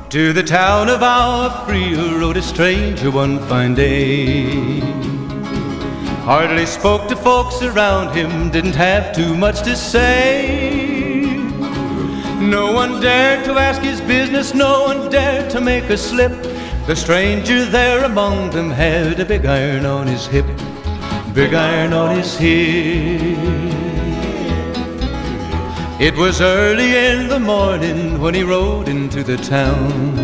To the town of our Free rode a stranger one fine day. Hardly spoke to folks around him, didn't have too much to say. No one dared to ask his business, no one dared to make a slip. The stranger there among them had a big iron on his hip, big iron on his hip. It was early in the morning when he rode into the town.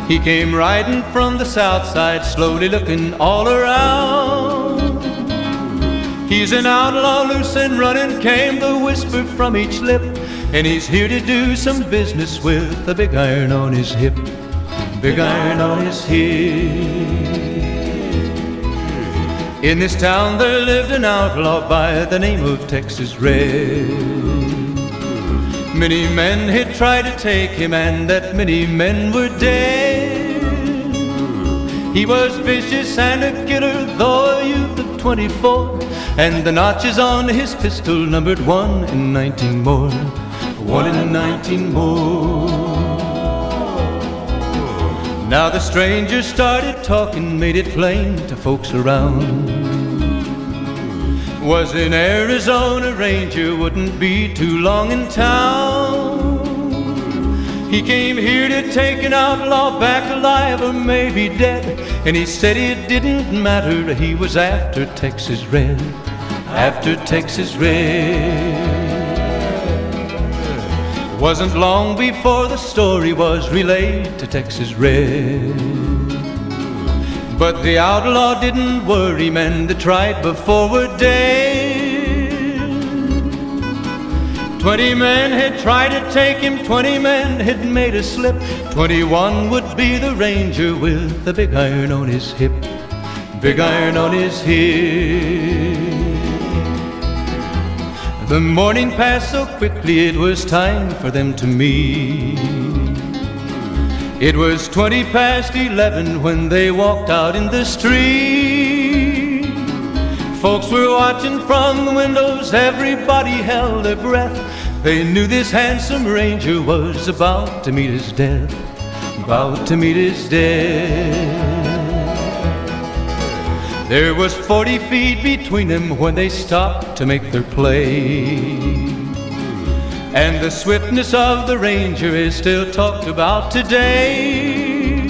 He came riding from the south side, slowly looking all around. He's an outlaw, loose and running, came the whisper from each lip, and he's here to do some business with a big iron on his hip, big iron on his hip. In this town there lived an outlaw by the name of Texas Red. Many men had tried to take him, and that many men were dead. He was vicious and a killer, though a youth of 24, and the notches on his pistol numbered 1 in 19 more, 1 in 19 more. Now the stranger started talking, made it plain to folks around. Was an Arizona Ranger, wouldn't be too long in town. He came here to take an outlaw back alive or maybe dead, and he said it didn't matter, he was after Texas Red, after Texas Red. Wasn't long before the story was relayed to Texas Red. But the outlaw didn't worry, men that tried before were dead. 20 men had tried to take him, 20 men had made a slip. 21 would be the Ranger with the big iron on his hip, big iron on his hip. The morning passed so quickly, it was time for them to meet. It was 20 past 11 when they walked out in the street. Folks were watching from the windows, everybody held their breath. They knew this handsome Ranger was about to meet his death, about to meet his death. There was 40 feet between them when they stopped to make their play. And the swiftness of the Ranger is still talked about today.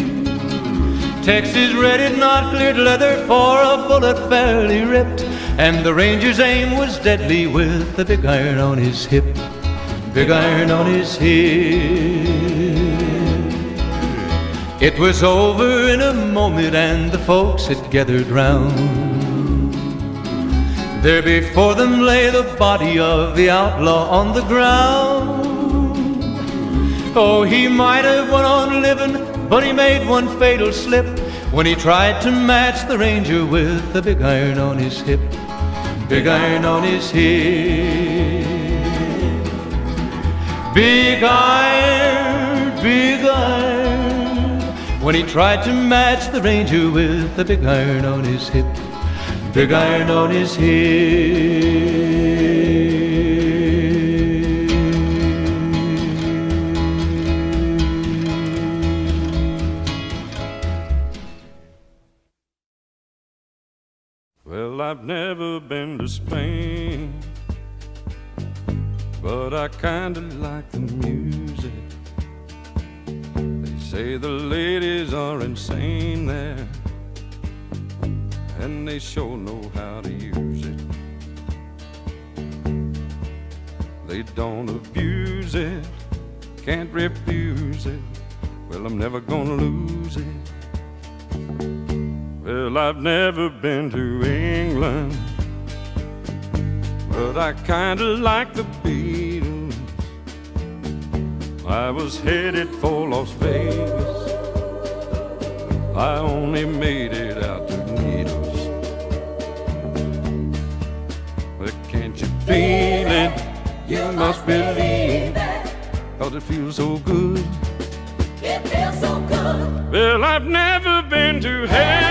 Texas Red had not cleared leather for a bullet fairly ripped, and the Ranger's aim was deadly with the big iron on his hip, big iron on his hip. It was over in a moment and the folks had gathered round. There before them lay the body of the outlaw on the ground. Oh, he might have went on living, but he made one fatal slip when he tried to match the Ranger with the big iron on his hip, big iron on his hip. Big iron, big iron, when he tried to match the Ranger with the big iron on his hip, big iron on his hip. Well, I've never been to Spain, but I kinda like the music. They say the ladies are insane there, and they sure know how to use it. They don't abuse it, can't refuse it. Well, I'm never gonna lose it. Well, I've never been to England, but I kinda like the Beatles. I was headed for Las Vegas, I only made it out to Needles. But can't you feel it? You must believe it, 'cause it feels so good. It feels so good. Well, I've never been to hell,